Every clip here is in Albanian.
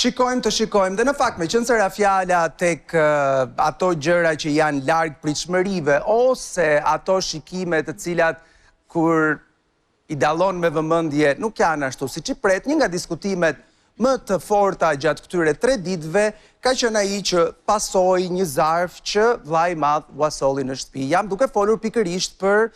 Shikojmë, dhe në fakt me qënë sëra fjala tek ato gjëra që janë larg pritshmërive, ose ato shikime të cilat kur i dallon me vëmendje nuk janë ashtu siç i pret. Një nga diskutimet më të forta gjatë këtyre 3 ditëve ka qenë ai që pasoi një zarf që vllai i madh ua solli në shtëpi. Jam duke folur pikërisht për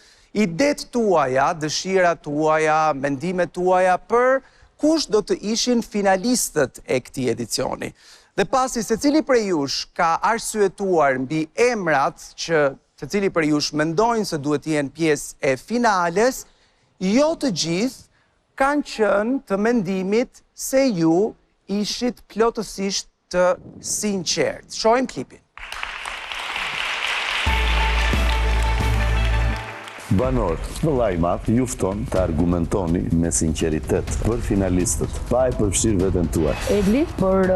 idetë tuaja, dëshirat tuaja, mendimet tuaja për kush do të ishin finalistët e këtij edicioni. Dhe pasi secili prej jush ka arsyetuar mbi emrat që secili prej jush mendojnë se duhet të jenë pjesë e finales, jo të gjithë kanë qenë të mendimit se ju ishit plotësisht të sinqertë. Shohim klipin. Banor, vëllai i madh ju fton të argumentoni me sinqeritet për finalistët, pa e përfshirë veten tuaj. Egli për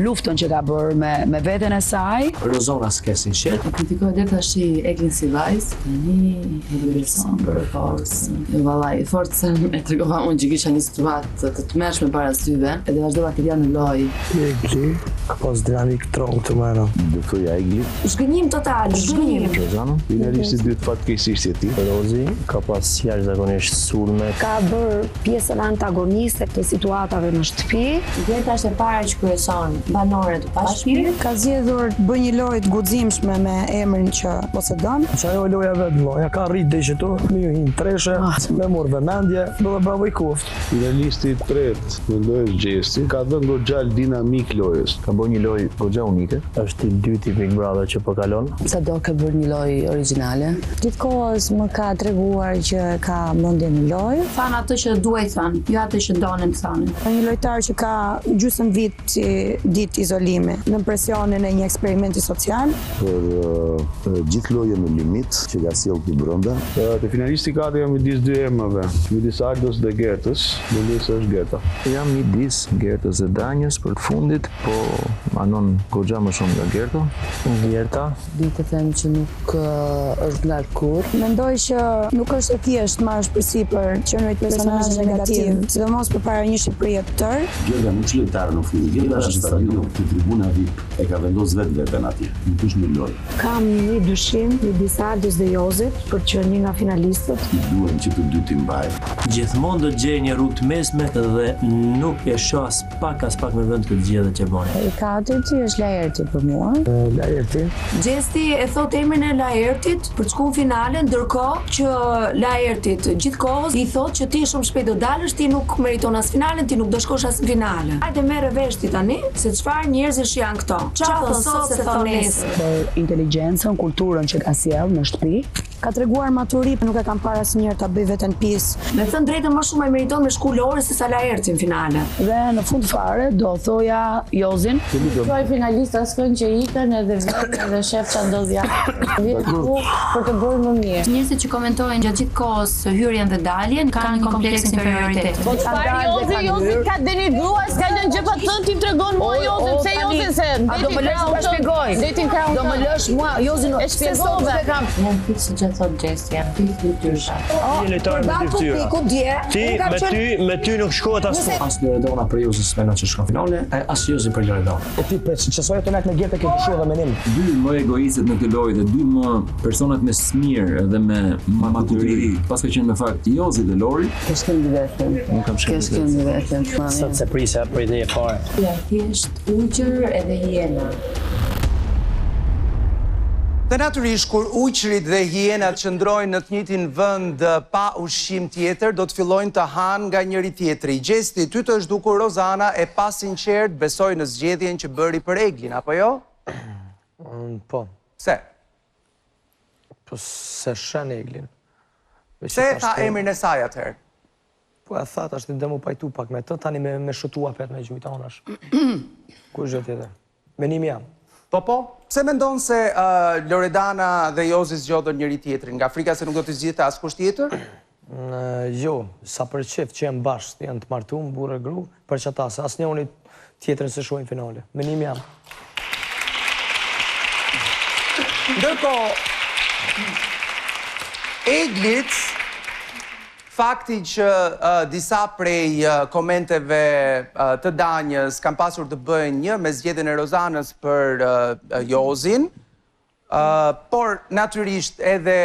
luftën që ka bërë me veten e saj. Rozona s'ke sinqert. Kritikoj dhe tash Eglin si vajzë, tani Elverson për forcën. Vallai, forcën e tregova unë që kisha një situatë të tmerrshme para syve, edhe vazhdova të janë në lojë. Egli ka pas dinamik trong të mëna. Do thoya Egli. Zhgënjim total, zhgënjim. Rozona, Finalisti i dytë fatkeqësisht je ti. Rozi ka pas jashtëzakonisht sulme. Ka bërë pjesën antagoniste të situatave në shtëpi. Gjeta është e para që kryeson banore të pashpirë. Ka zgjedhur të bëjë një lojë të guximshme me emrin që posedon. Çajo loja vetë loja ka rrit deri që to, më hin treshe, më mor vëmendje, do të bravo i kuft. Finalisti i tretë, mendoj Gjesti, ka dhënë goxhal dinamik lojës. Ka bërë një lojë goxha unike. Është i dyti Big Brother që po kalon. Sado ka bërë një lojë origjinale. Gjithkohës më ka treguar që ka mendje në lojë. Than atë që duhet thënë, jo atë që donin të thonin. Një lojtar që ka gjysmë vit ditë izolimi në presionin e një eksperimenti social. Për gjithë lojën në limit që ka sjellë këtu brenda. Te finalisti ka jam midis 2 emrave, midis Ardos dhe Gertës, mendoj se është Gerta. Jam midis Gertës dhe Danjës për të fundit, po anon goxha më shumë nga Gerta. Gerta. Di të them që nuk është lart kur. Mendoj që nuk është e thjeshtë marrësh përsipër qenurit personazh negativ, sidomos përpara një Shqipërie të tërë. Gerta nuk është lojtar në fund. Gerta është stadium te tribuna VIP. E ka vendosur vetë veten atje. Nuk është një lojë. Kam një dyshim midis Ardos dhe Jozit për që një nga finalistët. Duhem që të dy ti mbaj. Gjithmonë do të gjej një rrugë të mesme dhe nuk e shoh as pak me vend këtë gjë që bën. I katërti është Laerti për mua. Laerti. Gjesti e thot emrin e Laertit për të shkuar në finale, ndërkohë që Laertit gjithkohës i thot që ti shumë shpejt do dalësh, ti nuk meriton as finalen, ti nuk do shkosh as në finale. Hajde merre vesh ti tani se çfarë njerëzish janë këto. Çfarë thon sot se thon nesër. Për inteligjencën, kulturën që ka sjell në shtëpi. Ka treguar maturi, nuk e kam parë asnjëherë ta bëj veten pjesë. Me thënë drejtën më shumë e meriton me shku Lori se sa Laerti në finale. Dhe në fund fare do thoja Jozin. Shkoj finalista s'kën që ikën edhe vjen edhe shef ç'a ndodh jashtë. Vjen këtu për të bërë më mirë. Njerëzit që komentojnë gjatë gjithë kohës hyrjen dhe daljen kanë një kompleks inferioriteti. Po çfarë Jozi ka denigruar, s'ka lënë gjë pa thënë, ti tregon mua Jozin, pse Jozin se do më lësh ta shpjegoj. Detin Crown. Do më lësh mua Jozin e shpjegove. Mund të thosë që thot Gjesti, janë pikë ndryshe. Ti lojtar me dyftyrë. Ti me ty nuk shkohet as po. As Loredona për Jozin s'mendon që shkon finale, as Jozin për Loredona. E ti pres çfarë të lart me Gerta ke pushuar dhe menim. 2 më egoistët në këtë lojë dhe 2 më personat me smir dhe me maturi. Pas ka qenë me fakt Jozi dhe Lori. Kështu vetëm. Nuk kam shkëndijë vetëm. Sot se prisa për ide e fare. Ja thjesht ujër edhe hiena. Dhe natyrisht, kur ujqërit dhe hienat qëndrojnë në të njëjtin vend pa ushqim tjetër, do të fillojnë të hanë nga njëri tjetri. Gjesti, ty të është dukur Rozana e pa sinqert besoj në zgjedhjen që bëri për Eglin, apo jo? Po. Pse? Po se shen Eglin. Pse e tha emrin e saj atëherë? Po e tha tash dhe mu pajtu pak me të, tani me shëtua pet me gjujta onash. Ku është gjë tjetër? Menimi jam. Po, pse mendon se Loredana dhe Jozi zgjodhen njëri tjetrin? Nga frika se nuk do të zgjidhte askush tjetër? Jo, sa për çift që janë bashkë, janë të martuar, burrë e gru, për çata se asnjëri tjetrin se shohin finale. Menimi jam. Ndërkohë, Eglit fakti që disa prej komenteve të Danjës kam pasur të bëjnë një me zgjedhjen e Rozanës për Jozin, por natyrisht edhe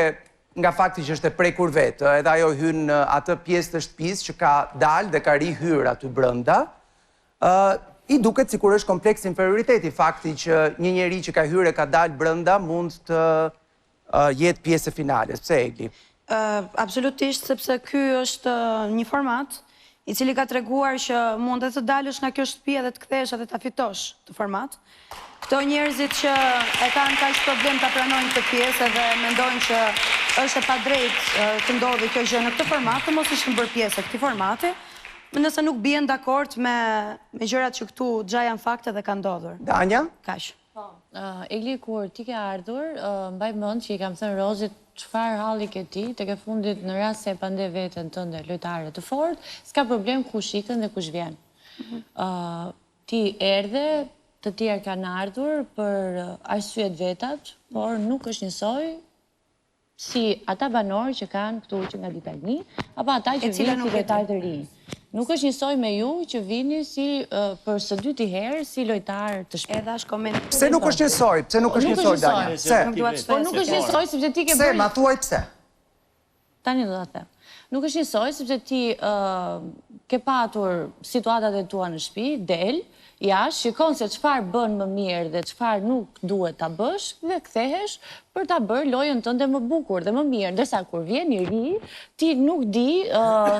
nga fakti që është e prekur vetë, edhe ajo hyn në atë pjesë të shtëpisë që ka dalë dhe ka rihyr aty brenda, i duket sikur është kompleks inferioriteti, fakti që një njeri që ka hyrë e ka dalë brenda mund të jetë pjesë e finales. Pse Egli? Absolutisht, sepse ky është një format i cili ka treguar që mund të dalësh nga kjo shtëpi edhe të kthesh edhe ta fitosh të format. Këto njerëzit që e kanë kaq problem ta pranojnë këtë pjesë dhe mendojnë që është e padrejtë të ndodhi kjo gjë në këtë format, të mos ishin bërë pjesë e këtij formati, nëse nuk bien dakord me gjërat që këtu xha janë fakte dhe kanë ndodhur. Danja? Kaq. Egli, kur ti ke ardhur, mbaj mend që i kam thënë Rozit çfarë halli ke ti, tek e fundit në rast se e pande veten tënde lojtare të fortë, s'ka problem kush ikën dhe kush vjen. Ti erdhe, të tjerë kanë ardhur për arsyet vetat, por nuk është njësoj si ata banorë që kanë këtu që nga dita 1, apo ata që vinë si lojtarë të rinj. Nuk është njësoj me ju që vini si për së dyti herë si lojtar të shtëpisë. Edhe është koment. Pse nuk është njësoj? Pse nuk është njësoj, Danja? Pse? Po nuk është njësoj sepse ti ke bërë. Pse, ma thuaj pse? Tani do ta them. Nuk është njësoj sepse ti ke patur situatat e tua në shtëpi, del, shikon se çfarë bën më mirë dhe çfarë nuk duhet ta bësh dhe kthehesh për ta bërë lojën tënde më bukur dhe më mirë. Ndërsa kur vjen i ri, ti nuk di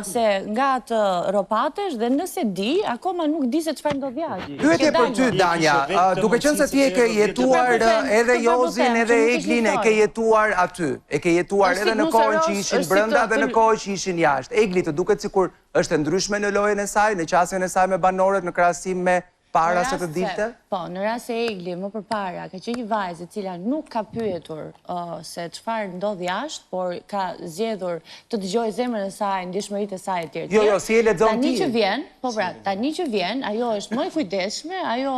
se nga të ropatesh dhe nëse di, akoma nuk di se çfarë ndodh jashtë. Pyetje për ty, Danja, duke qenë se ti e ke jetuar edhe Jozin edhe Eglin, e ke jetuar aty, e ke jetuar edhe në kohën që ishin brenda dhe në kohën që ishin jashtë. Egli, të duket sikur është e ndryshme në lojën e saj, në qasjen e saj me banorët në krahasim me para se të dilte? Po, në rast se Egli më përpara ka qenë një vajzë e cila nuk ka pyetur se çfarë ndodh jashtë, por ka zgjedhur të dëgjojë zemrën e saj, ndjeshmëritë e saj etj. Jo, si e lexon ti. Tani që vjen, po pra, tani që vjen, ajo është më e kujdesshme, ajo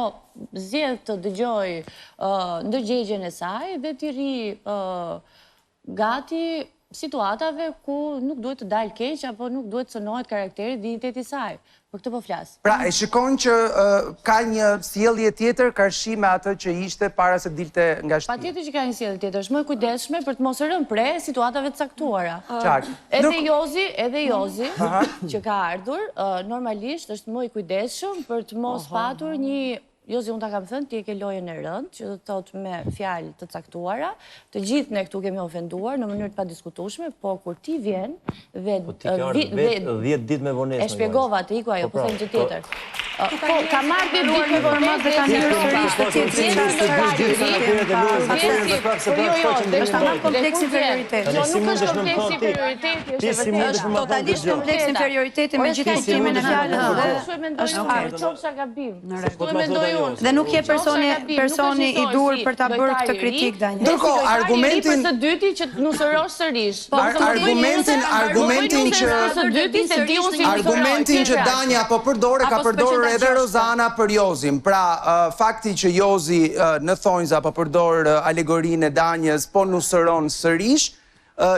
zgjedh të dëgjojë ndërgjegjen e saj dhe të ri gati situatave ku nuk duhet të dalë keq apo nuk duhet të cënohet karakteri dhe identiteti i saj. Për këtë po flas. Pra, e shikon që ka një sjellje tjetër karshi me atë që ishte para se dilte nga shtëpia. Patjetër që ka një sjellje tjetër, është më e kujdesshme për të mos rënë pre situatave të caktuara. Qartë. Edhe Jozi që ka ardhur, normalisht është më i kujdesshëm për të mos patur një Jozi, unë ta kam thënë, ti e ke lojën e rëndë, që do të thotë me fjalë të caktuara, të gjithë ne këtu kemi ofenduar në mënyrë të padiskutueshme, po kur ti vjen dhe Po ti ke ardhur vetë 10 ditë me vonesë. E shpjegova të iku ajo, po them gjë tjetër. Po ka marrë 10 ditë me vonesë dhe ka ndërë sërish të tjetër. Është ama kompleks inferioriteti. Jo, nuk është kompleks inferioriteti, është totalisht kompleks inferioriteti me gjithë kuptimin e fjalës dhe dhe nuk je personi i dur për ta bërë këtë kritik, Danja. Ndërkohë, argumentin së dyti që të nusërosh sërish. Argumentin që Danja po përdore, ka përdorur edhe Rozana për Jozin. Pra, fakti që Jozi në thonjza po përdor alegorinë e Danjës, po nusëron sërish,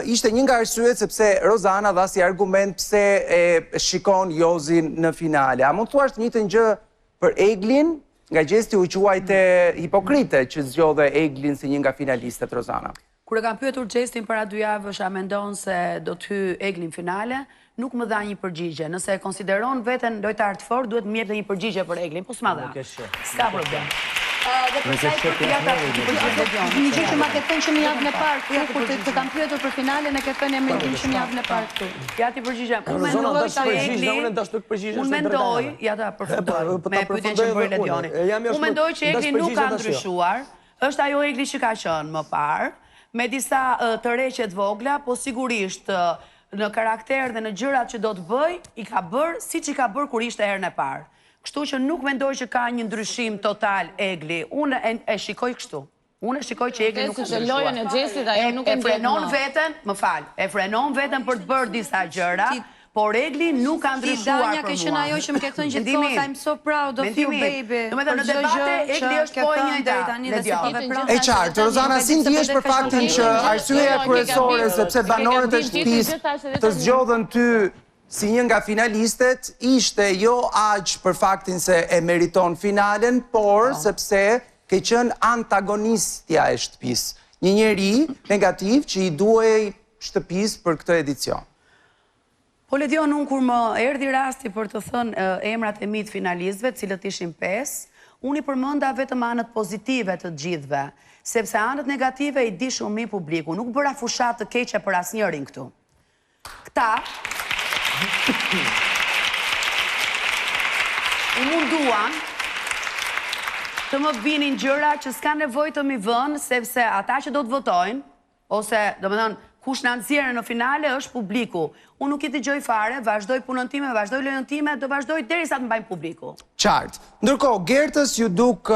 ishte një nga arsyet sepse Rozana dha si argument pse e shikon Jozin në finale. A mund të thuash të njëjtën gjë për Eglin? Nga gjesti u quajte hipokrite që zgjodhe Eglin si një nga finalistët, Rozana. Kur e kam pyetur Gjestin para 2 javësh a mendon se do të hy Eglin finale, nuk më dha një përgjigje. Nëse e konsideron veten lojtar të fortë, duhet më jepte një përgjigje për Eglin, po s'ma dha. S'ka problem. Dhe për sa i përket një gjë që ma ke thënë që në javën e parë këtu, kur të kam pyetur për finalen, e ke thënë emrin tim që në javën e parë këtu. Ja ti përgjigjem. Unë mendoj, ja ta për futboll, me pyetjen që bëri Ledioni. Unë mendoj që Egli nuk ka ndryshuar. Është ajo Egli që ka qenë më parë, me disa tërheqje të vogla, po sigurisht në karakter dhe në gjërat që do të bëj, i ka bërë siç i ka bërë kur ishte herën e parë. Kështu që nuk mendoj që ka një ndryshim total Egli. Unë e shikoj kështu. Unë e shikoj që Egli nuk ka ndryshuar. Lojën e Gjestit ajo nuk e frenon veten, më fal, e frenon veten për të bërë disa gjëra, por regli nuk ka ndryshuar Danja ke qenë ajo që më ke thënë gjithkohë, I'm so proud of you baby. Në debate Egli është po e njëjta. E qartë, Rozana, si ndjesh për faktin që arsyeja kryesore sepse banorët e shtëpisë të zgjodhen ty si një nga finalistet, ishte jo aq për faktin se e meriton finalen, por sepse ke qenë antagonistja e shtëpisë. Një njeri negativ që i duhej shtëpisë për këtë edicion. Po Ledion, unë kur më erdhi rasti për të thënë emrat e mi të finalistëve, cilët ishin 5, unë i përmenda vetëm anët pozitive të gjithve, sepse anët negative i di shumë mi publiku, nuk bëra fushat të keqe për asnjërin këtu. Këta i munduan të më vinin gjëra që s'ka nevojë të mi vënë, sepse ata që do të votojnë, ose do më thënë, kush në nxjerrën në finale është publiku. Unë nuk i dëgjoj fare, vazhdoj punën time, vazhdoj lojën time, do vazhdoj derisa të mbajmë publiku. Qartë. Ndërkohë, Gertës ju duk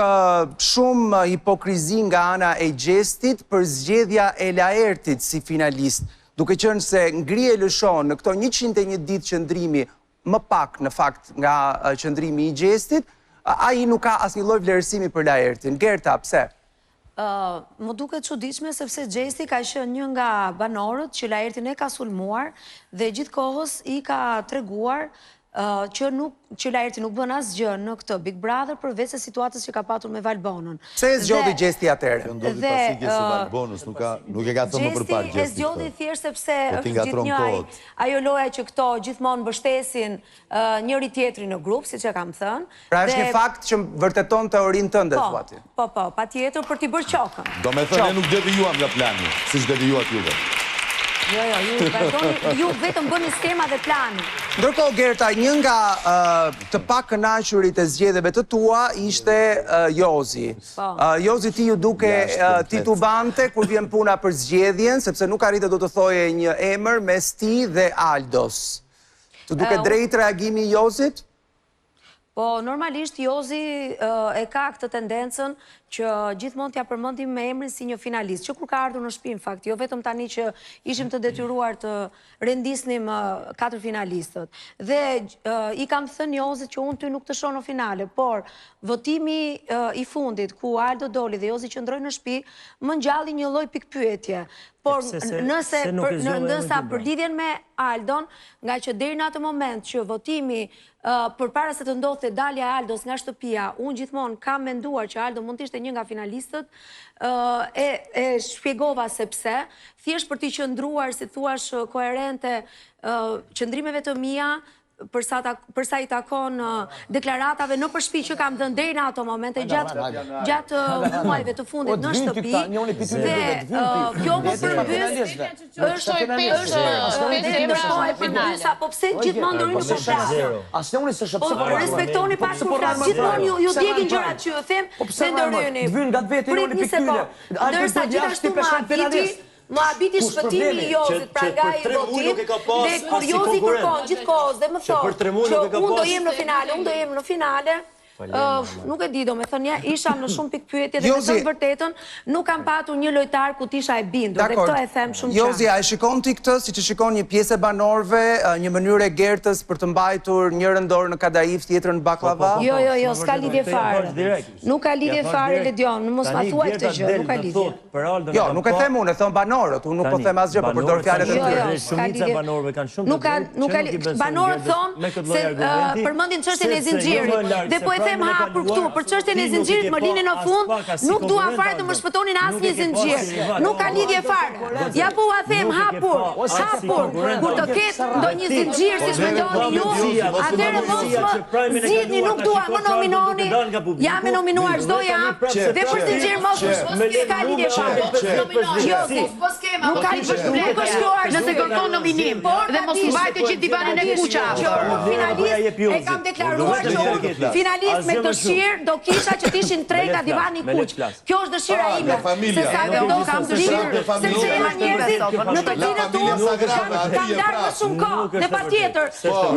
shumë hipokrizi nga ana e Gjestit për zgjedhja e Laertit si finalist, duke qenë se ngrije lëshon në këto 101 ditë qëndrimi, më pak në fakt nga qëndrimi i Gjestit, ai nuk ka asnjë lloj vlerësimi për Laertin. Gerta, pse? Më duket çuditshme sepse Gjesti ka qenë një nga banorët që Laertin e ka sulmuar dhe gjithkohës i ka treguar që Laerti nuk bën asgjë në këtë Big Brother përveç se situatës që ka patur me Valbonën. Pse e zgjodhi Gjesti atëherë? Ndodhi pasigje së Valbonës, nuk e ka thënë më përpara Gjesti. Gjesti e zgjodhi thjesht sepse është gjithnjë ajo loja që këto gjithmonë mbështesin njëri tjetrin në grup, siç e kam thënë. Pra është një fakt që vërteton teorinë tënde thuati. Po, patjetër për t'i bërë qokën. Do me thënë, ne nuk devijuam nga plani, siç devijuat juve. Jo, ju vetëm bëni skema dhe plani. Ndërkohë, Gerta, një nga të pak kënaqurit e zgjedhjeve të tua ishte Jozi. Jozi ti ju duke titubante kur vjen puna për zgjedhjen, sepse nuk arrite do të thoje një emër mes ti dhe Aldos. Të duke drejt reagimi i Jozit? Po, normalisht Jozi e ka këtë tendencën që gjithmonë t'ja përmendim me emrin si një finalist, që kur ka ardhur në shtëpi, në fakt, jo vetëm tani që ishim të detyruar të rendisnim 4 finalistët. Dhe i kam thënë Jozit që unë ty nuk të shoh në finale, por votimi i fundit ku Aldo doli dhe Jozi qëndroi në shtëpi, më ngjalli një lloj pikpyetje. Por nësa për lidhjen me Aldon, nga që deri në atë moment që votimi përpara se të ndodhte dalja e Aldos nga shtëpia, unë gjithmonë kam menduar që Aldo mund të ishte një nga finalistët, e shpjegova sepse, thjesht për t'i qëndruar, si thuash, koherente qëndrimeve të mia, përsa i takon deklaratave në përshpi që kam dhënë deri në ato momente gjatë muajve të fundit në shtëpi dhe kjo më përbys po pse gjithmonë ndërhyjnë në përflasë respektoni pak përflasë gjithmonë ju djegin gjërat që ju them se ndërhyjni prit një sekund ndërsa gjithashtu më habiti shpëtimi i Jozit pra nga i votim dhe kur Jozi kërkon gjithkohës dhe më thotë që unë do jem në finale, nuk e di do me thënje, isha në shumë pikpyetje dhe me thënë vërtetën, nuk kam patur një lojtar ku t'isha e bindur, dhe këto e them shumë qartë. Jozi, a e shikon ti këtë, si që shikon një pjesë e banorëve, një mënyrë e Gertës për të mbajtur njërën dorë në kadaif, tjetrën në baklava? Jo, s'ka lidhje fare. Nuk ka lidhje fare, Ledion, mos ma thuaj këtë gjë, nuk ka lidhje. Jo, nuk e them unë, e thon banorët, unë nuk po them asgjë, po përdor fjalët e tyre. Shumica e banorëve kanë shumë të drejtë. Banorët thonë se përmendin çështjen e zinxhirit dhe po e them hapur këtu për çështjen e zinxhirit më lini në fund, nuk dua fare të më shpëtonin asnjë zinxhir. Nuk ka lidhje fare. Ja po ua them hapur. Kur të ketë ndonjë zinxhir siç mendoni ju, atëherë mos më zgjidhni, nuk dua më nominoni. Jam e nominuar çdo jam dhe për zinxhir mos ka lidhje fare. Nuk ka lidhje. Nëse kërkon nominim dhe mos mbajtë gjithë divanin e kuqa. Finalist e kam deklaruar që unë finalist me dëshirë do kisha që t'ishin 3 nga divani i kuq. Kjo është dëshira ime. Se sa do kam dëshirë, sepse jema njerëzit në të cilët unë kam darë më shumë kohë. Dhe patjetër,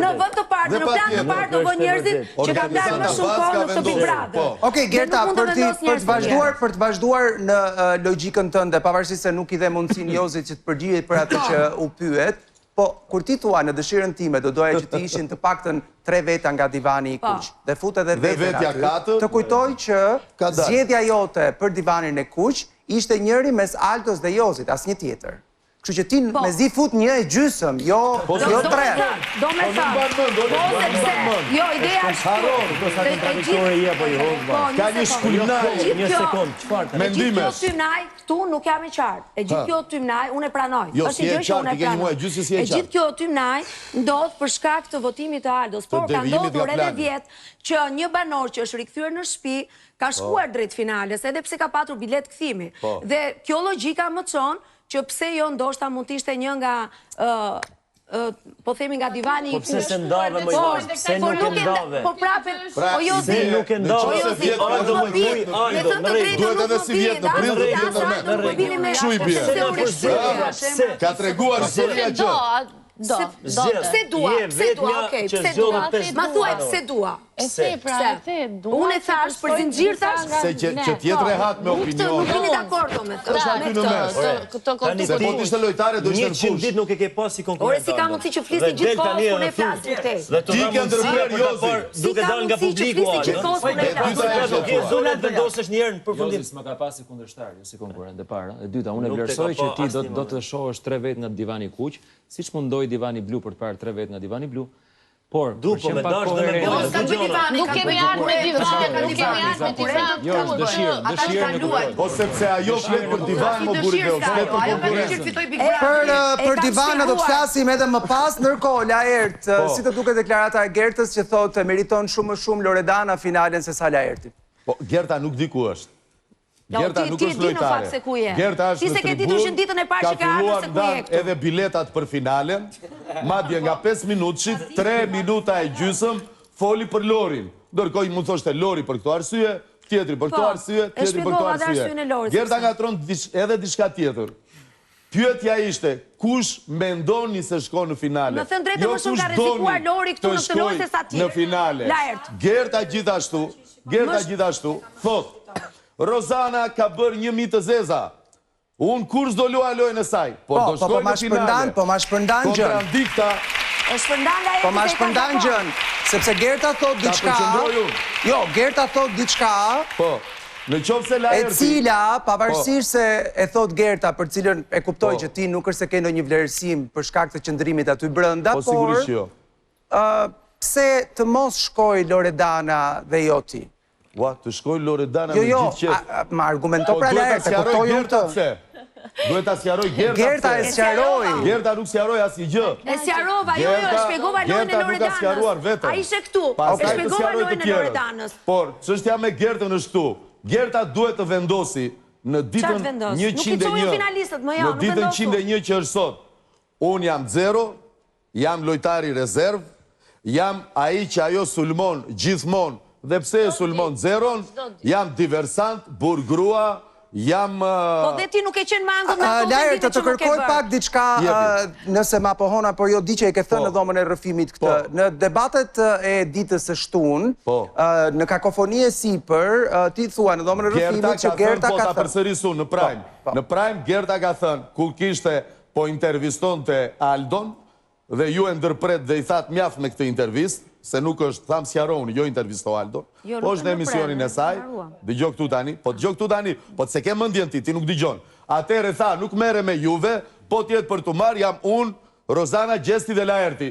në vend të parë, në plan të parë do vë njerëzit që kam darë më shumë kohë në këtë Big Brother. Okej, Gerta, për të vazhduar në logjikën tënde, pavarësisht se nuk i dhe mundësinë Jozit që të përgjigjet për atë që u pyet, Po, kur ti thua në dëshirën time, do doja që ti ishin të paktën 3 veta nga divani i kuq. Dhe fut edhe vetën aty. Të kujtoj që zgjedhja jote për divanin e kuq ishte njëri mes Altos dhe Jozit, asnjë tjetër. Kështu që ti me zi fut 1,5, jo 3. Do me thënë, jo, ideja Ka një shkullnaj. Një sekund, qëfar? E gjithë kjo tymnaj, këtu nuk jam e qartë. E gjithë kjo tymnaj, unë e pranoj. Jo, si e qartë, i ke një muaj gjysë si e qartë. E gjithë kjo tymnaj ndodh për shkak të votimit të Aldos, por ka ndodhur edhe vjetë që një banor që është rikthyer në shtëpi ka shkuar drejt finales, edhe pse ka patur bilet kthimi. Dhe kjo logjika më çon që pse jo ndoshta mund të ishte një nga po themi nga divani i kuq. Po pse se ndave më i pse nuk e ndave? Po prapë, o jo zi. Nuk e ndave. Duhet edhe si vjetë në prill dhe vjetë në me. Shu i bje. Ka treguar historia që. Pse dua, okej, pse dua. Ma thuaj pse dua. Se pra, unë e thash për zinxhir thash se që tjetë rehat me opinion. Nuk jeni dakord me të. Është aty në mes. Se po të ishte lojtare do ishte në fush. 100 ditë nuk e ke pas si konkurrent. Ore si ka mundësi që flisni gjithkohë kur ne flasim te. Ti ke ndërprerë Jozi. Duke dalë nga publiku. Zonë vendosësh një herë në përfundim. Jozi s'ma ka pas si kundërshtar, jo si konkurrent e para. E dyta, unë vlerësoj që ti do të shohësh 3 vet nga divani i kuq, siç mundoi divani blu për të parë 3 vet nga divani blu. Por, po me dash dhe me nuk kemi ardhur me divani, nuk kemi ardhur me divani. Jo, është dëshirë në kujtë. Po sepse ajo flet për divan më buri dhe flet për konkurrencën. Për divana do të flasim edhe më pas, ndërkohë Laert, si të duket deklarata e Gertës që thotë meriton shumë më shumë Loredana finalen se sa Laerti. Po Gerta nuk di ku është. Gerta nuk është lojtare. Gerta është në tribun, ka filluar ndan edhe biletat për finalen, madje nga 5 minutëshit, 3 minuta e gjysëm, foli për Lorin. Ndërkohë mund thoshte Lori për këto arsye, tjetri për këto arsye, tjetri për këto arsye. Gerta ngatron edhe diçka tjetër. Pyetja ishte, kush mendoni se shkon në finale? Më thënë drejtë më shumë ka rrezikuar Lori këtu në këtë lojë se sa tjetër. Në finale. Gerta gjithashtu, thot, Rozana ka bërë 1.000 të zeza. Unë kur s'do luaj lojën e saj. Por do shkoj në finale. Po ma shpërndan gjën. Kontrandikta. Po ma shpërndan gjën. Sepse Gerta thot diçka. Jo, Gerta thot diçka. Po. Në qoftë se Laerti. E cila, pavarësisht se e thot Gerta, për cilën e kuptoj që ti nuk është se ke ndonjë vlerësim për shkak të qëndrimit aty brenda, po sigurisht jo. Pse të mos shkoj Loredana dhe jo ti? Ua, të shkoj Loredana me gjithë qëtë. Jo, ma argumento pra Laert, e kuptoj unë të. Duhet ta sqaroj Gerta. Gerta e sqaroj. Gerta nuk sqaroj asnjë gjë. E sqarova, jo, e shpjegova lojën e Loredanës. Ai ishte këtu, e shpjegova lojën e Loredanës. Por, çështja me Gertën është këtu. Gerta duhet të vendosi në ditën 101. Në ditën 101 që është sot. Unë jam 0, jam lojtari rezerv, jam ai që ajo sulmon gjithmonë. Dhe pse e sulmon 0, jam diversant, burgrua, jam... Po dhe ti nuk e qenë mangu me ato Laert, të kërkoj pak diçka nëse ma pohona, por jo di që e ke thënë në dhomën e rrëfimit këtë. Në debatet e ditës së shtunë, në kakofoni e sipër, ti thua në dhomën e rrëfimit që Gerta ka thënë... Po ta përsërisu në Prime. Në Prime, Gerta ka thënë, kur kishte po intervistonte Aldon, dhe ju e ndërpret dhe i thatë mjaft me këtë intervist, se nuk është, thamë sjaroni, jo intervisto Aldo, po është në emisionin e saj, dëgjo këtu tani, po të se ke mëndjen ti nuk dëgjon. Atere tha, nuk mere me juve, po tjetë për të marë, jam unë, Rozana, Gjesti dhe Laerti.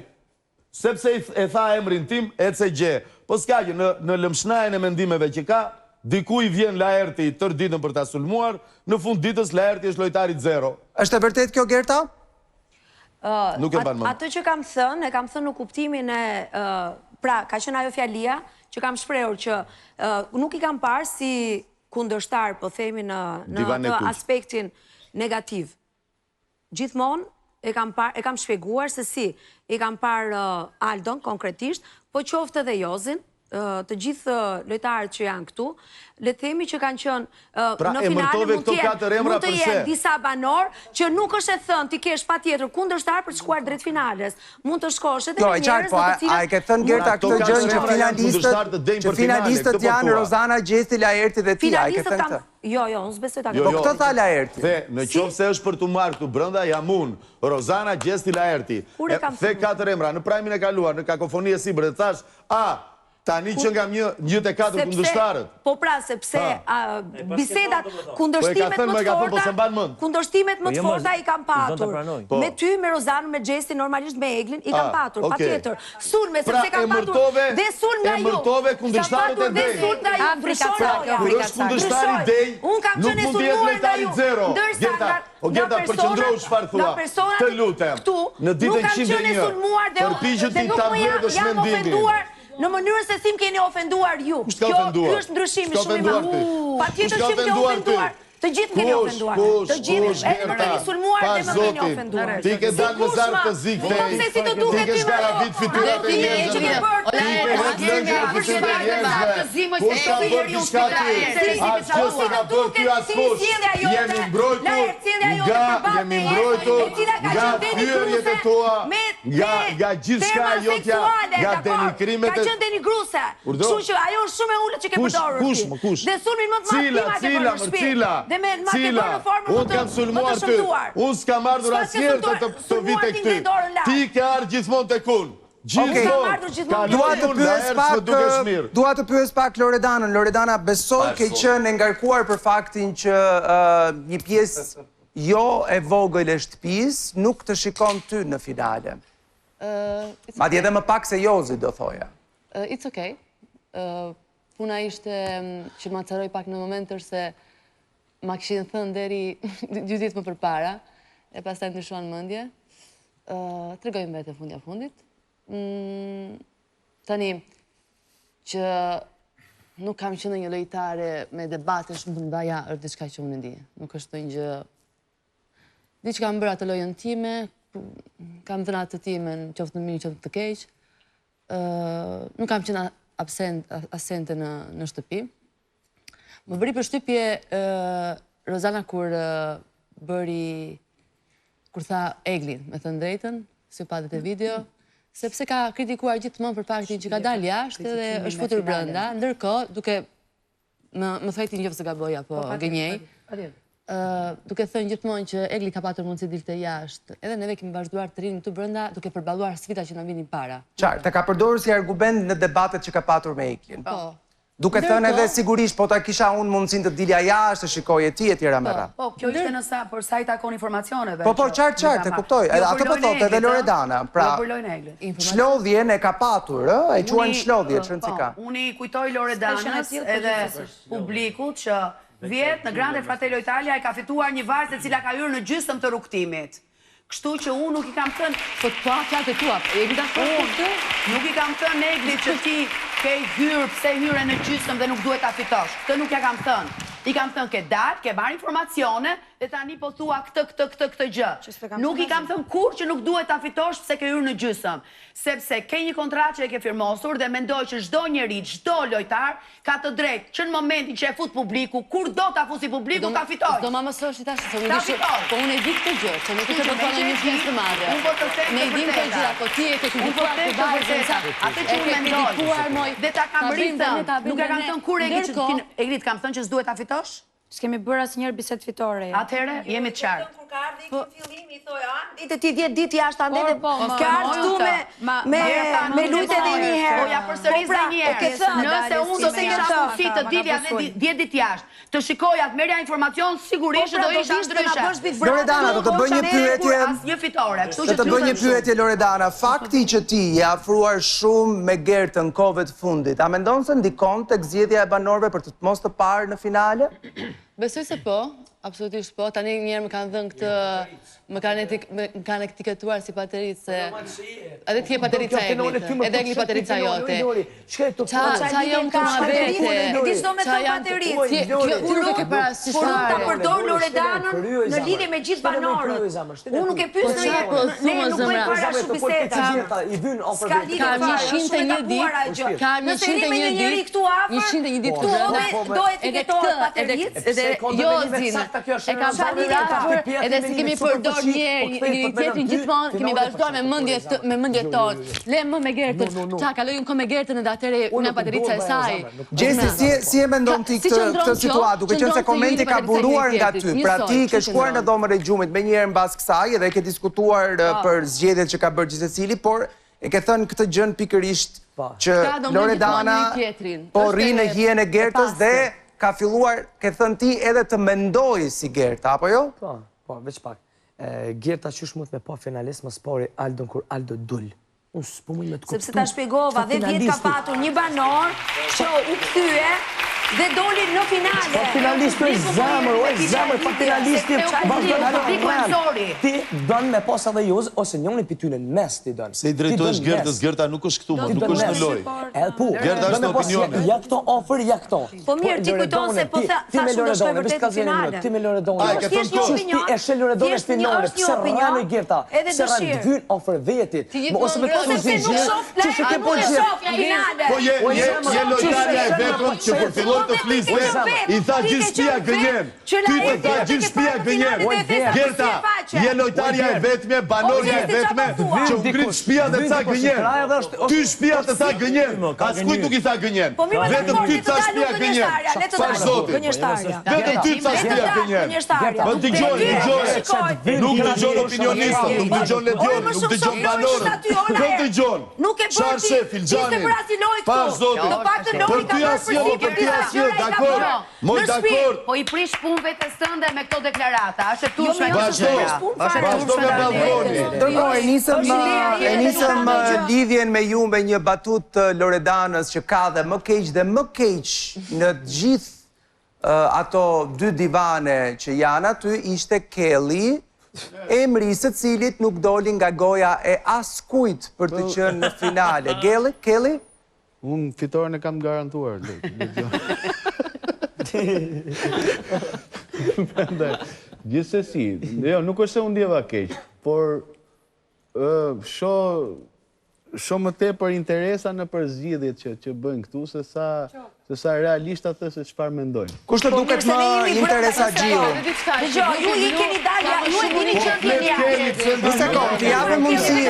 Sepse e tha emrin tim, ECG. Po s'ka që në lëmshnajën e mendimeve që ka, diku i vjen Laerti tër ditën për ta sulmuar, në fund ditës Laerti është lojtarit 0. Është e vërtet kjo Gerta? Atë që kam thënë, e kam thënë në kuptimin e... Pra, ka qenë ajo fjalia që kam shprehur që nuk i kam parë si kundërshtar, po themi në të aspektin negativ. Gjithmonë e kam shpjeguar se si i kam parë Aldon konkretisht, po qoftë edhe Jozin, të gjithë lojtarët që janë këtu, le të themi që kanë qenë në finale mund të jenë disa banor që nuk është e thënë ti kesh patjetër kundërshtar për të shkuar drejt finales. Mund të shkosh edhe me njerëz të cilët a e ke thënë Gerta këtë gjë që finalistët janë Rozana, Gjesti, Laerti dhe ti, a e ke thënë këtë? Jo, unë s'besoj ta Po këtë tha Laerti. Dhe në qovë se është për të marrë këtu brënda, jam unë, Rozana Gjesti Laerti. The 4 emra, në prajmin e kaluar, në kakofoni e Sibër, dhe thash, tani që nga 1-4 kundërshtarët. Po pra, sepse bisedat, kundërshtimet më të forta i kam patur. Me ty, me Rozanën, me Gjesti, normalisht me Eglin, i kam patur, pa tjetër. Sulme, sepse kam patur dhe sul nga ju. Emërtove kundërshtarët e dej. Kër është kundërshtari dej, nuk mund t'jetë lojtari 0. Gerta, përqëndrohu çfarë thua. Të lutem, në ditën 101, përpiqët i ta vredhësh mendimin. Në mënyrën se si më keni ofenduar ju. Kjo është ndryshimi shumë i madh. Patjetër që më keni ofenduar. Të gjithë më keni ofenduar. Të gjithë. Edhe më keni sulmuar dhe më keni ofenduar. Ti ke dalë më zarë të zikë. Po se si të duket ti ke shkarabit fytyrat e njerëzve. Ti ke lëngë fytyrat e njerëzve. Kur ka bërë diçka ti, atë që s'e ka bërë ty askush. Jemi mbrojtur nga hyrjet e tua, nga gjithçka jotja, nga denikrimet e... Ka qenë denigruese. Kështu që ajo është shumë e ulët që ke përdorur ti. Kush? Dhe sulmin më të madh ti ma ke bërë në shtëpi. Dhe me ma ke bërë në formën më të shëmtuar. Unë s'kam ardhur asnjëherë të vite këty. Ti ke ardhur gjithmonë tek unë. Dua të pyes pak Loredanën. Loredana, besoj ke qenë e ngarkuar për faktin që një pjesë jo e vogël e shtëpisë nuk të shikon ty në finale. Madje edhe më pak se Jozi, do thoja. It's okay. Puna ishte që ma caroj pak në moment është se ma këshin thënë deri 2 ditë më përpara, e pastaj ndryshuan mendje. Tregojmë vetë fundja fundit. Tani, që nuk kam qenë një lojtare me debate shumë të mëdha, është diçka që unë e di. Nuk është një gjë. Diçka kam bërë atë lojën time, kam dhënë atë timen, qoftë në mirë, qoftë të keq. Nuk kam qenë absente në shtëpi. Më bëri përshtypje Rozana kur tha Eglin, me thënë drejtën, si padet e video, sepse ka kritikuar gjithmonë për faktin që ka dalë jashtë dhe është futur brenda, ndërkohë duke më thajti njëfë se gaboja, po gënjej, duke thënë gjithmonë që Egli ka patur mundësi dilte jashtë, edhe neve kemi vazhduar të rinë këtu brenda duke përballuar sfida që na vinin para. Qartë, të ka përdorur si argument në debatet që ka patur me Eglin. Po. Duke thënë edhe sigurisht, po ta kisha unë mundësin të dilja jashtë, të shikoje ti e tjera mëra. Po, kjo ishte nësa për sa i takon informacioneve. Po, qartë, e kuptoj. Atë po thotë edhe Loredana. Pra, shlodhjen e ka patur, e quajnë shlodhje, që në cika. Unë i kujtoj Loredanës edhe publikut që vjetë në Grande Fratello Italia e ka fituar një varës e cila ka hyrë në gjysmë të rrugtimit. Kështu që unë nuk i kam thënë, po të fjalët e tua, nuk i kam thënë Egli që ti ke hyrë, pse hyre në gjysmë dhe nuk duhet ta fitosh. Këtë nuk ja kam thënë. I kam thënë ke dalë, ke marrë informacione dhe tani po thua këtë gjë. Nuk i kam thënë kur që nuk duhet ta fitosh pse ke hyrë në gjysmë. Sepse ke një kontratë që e ke firmosur dhe mendoj që çdo njeri, çdo lojtar ka të drejtë që në momentin që e fut publiku, kur do ta fusi publiku ta fitojë. Do ma mësosh tash se unë po unë e di këtë gjë, që nuk e ke bërë një pjesë të madhe. Unë po të them ne dim këtë gjë, po ti e ke kritikuar të vërtetë. Atë që unë mendoj dhe ta kam rritë, nuk e kam thënë kur Egli kam thënë që s'duhet ta fitosh? S'kemi bërë asnjëherë bisedë fitore. Atëherë jemi të qartë. Kur ka ardhur në fillim i thoj, ditë ti 10 ditë jashtë andete. Ka ardhur me lutje edhe një herë. Po ja përsëris edhe një herë. Nëse unë do të kisha mundësi të dilja edhe 10 ditë jashtë, të shikoja të merrja informacion, sigurisht do isha ndryshe. Loredana, do të bëj një pyetje. Asnjë fitore, kështu që të bëj një pyetje Loredana. Fakti që ti je afruar shumë me Gertën kohëve të fundit, a mendon se ndikon tek zgjedhja e banorëve për të mos të parë në finale? Besoj se po, absolutisht po. Tani njerë më kanë dhënë këtë, më kanë etiketuar si pateritë, se edhe ti e paterica Eglit, edhe Egli paterica jote. Qa jom të ma vete? E ti s'do me të pateritë. Ti nuk e ke parasysh Por unë ta përdor Loredanën në lidhje me gjithë banorët. Unë nuk e pyes në jetë, ne nuk bëjmë para shumë biseda. Ka 101 ditë, ka 101 ditë këtu brenda. Do etiketohet pateritë. Edhe Jozin e kam patur afër, edhe si kemi përdor dakord njëri tjetrin gjithmonë kemi vazhduar me mendje tonë. Le më me Gertën. Ta kaloj unë me Gertën edhe atëre unë patirica e saj. Gjesi, si e mendon ti këtë situatë, duke qenë se komenti ka buruar nga ty, pra ti ke shkuar në dhomën e gjumit me njëherë mbas kësaj edhe ke diskutuar për zgjedhjet që ka bërë gjithë secili, por e ke thënë këtë gjën pikërisht që Loredana po rri në hijen e Gertës dhe ka filluar, ke thënë ti, edhe të mendoj si Gerta, apo jo? Po, veç pak. Gerta qysh mund me po finalist më spori Aldon kur Aldo dull. Unë s'po mund me të kuptu. Sepse ta shpjegova, 10 vjet ka patur një banor që u kthye dhe doli në finale. Po finalisti është zemër, po finalisti ti don me pas edhe juz ose njëri pitynën mes ti don. Se i drejtohesh Gertës, Gerta nuk është këtu, nuk është në lojë. Gerta është në opinione. Ja këto ofër, ja këto. Po mirë, ti kujton se po thashë do shkoj vërtet në finale. Ti me Loredona. Ai ka thënë ti e sheh Loredona në finale. Pse rani Gerta? Se rani vyn ofër vetit. Ose me të zgjidhje. Ti s'e ke po finale. Po je lojtarja e vetëm që po fillon të flisë, i tha gjithë shtëpia gënjen. Ty të tha gjithë shtëpia gënjen. Gerta, je lojtarja e vetme, banorja e vetme, që u ngrit shtëpia dhe tha gënjen. Ty shtëpia të tha gënjen. Askujt nuk i tha gënjen. Vetëm ty të tha shtëpia gënjen. Pa zotin. Vetëm ty të tha shtëpia gënjen. Po dëgjoj. Nuk dëgjon opinionistët, nuk dëgjon ledionin, nuk dëgjon banorët. Kë dëgjon? Çfarë shef Filxhanin? Pa zotin. Për ty asnjë, për ty asnjë, dakor. Moj dakor. Po i prish punëve të stënde me këto deklarata. Është turshme. Vazhdo me balkoni. Ndërkohë, e nisëm lidhjen me ju me një batut të Loredanës që ka dhe më keq dhe më keq në gjithë ato dy divane që janë aty ishte Kelly, emri së cilit nuk doli nga goja e askujt për të qenë në finale. Kelly? Unë fitoren e kam garantuar. Gjithsesi, nuk është se unë ndjeva keq, por shoh më tepër interesa në përzgjedhjet që bëjnë këtu se sa realisht atë se çfarë mendojnë. Kush të duket më interesa Gjiu? Dëgjoj, ju i keni dalë, ju e dini që vjen jashtë. Një sekond, japë mundësi.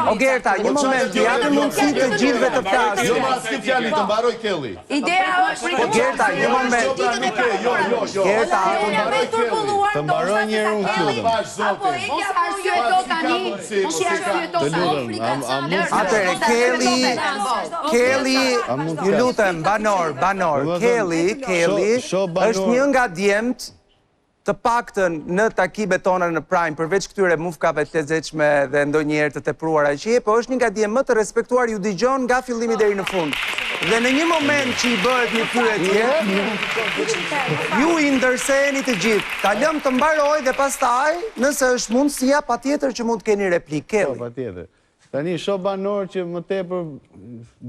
O Gerta, një moment, japë mundësi të gjithëve të flasin. Jo, ma s'ke fjali, të mbaroj Kelly. Ideja është O Gerta, një moment. Gerta, të mbaroj njërë unë këllëm. Atëre, Kelly, ju lutem, banor, Kelly është një nga djemt të paktën në takimet tona në Prime, përveç këtyre mufkave të lezetshme dhe ndonjëherë të tepruara që po është një nga djemt më të respektuar, ju dëgjon nga fillimi deri në fund. Dhe në një moment që i bëhet një pyetje, ju i ndërseheni të gjithë. Ta lëm të mbaroj dhe pastaj, nëse është mundësia, patjetër që mund të keni replikë. Kelly. Patjetër. Tani shoh banor që më tepër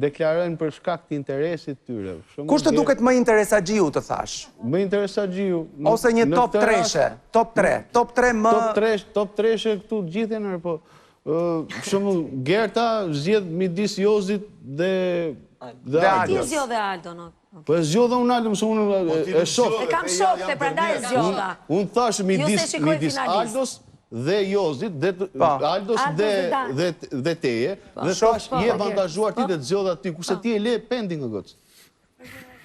deklarojnë për shkak të interesit tyre. Kush të duket më interesagjiu të thash? Më interesagjiu. Ose një top 3-she, top 3 më... Top 3-she këtu gjithë janë, po shumë Gerta zgjedh midis Jozit dhe Aldo. Ti zgjodhe Aldo, no. Po e zgjodha unë Aldo, mëse unë e shoh. E kam shoh, te prandaj e zgjodha. Unë thash midis Aldos dhe Jozit, Aldos dhe teje, dhe thash je avantazhuar ti dhe të zgjodha ti, kurse ti e le pending në gocë.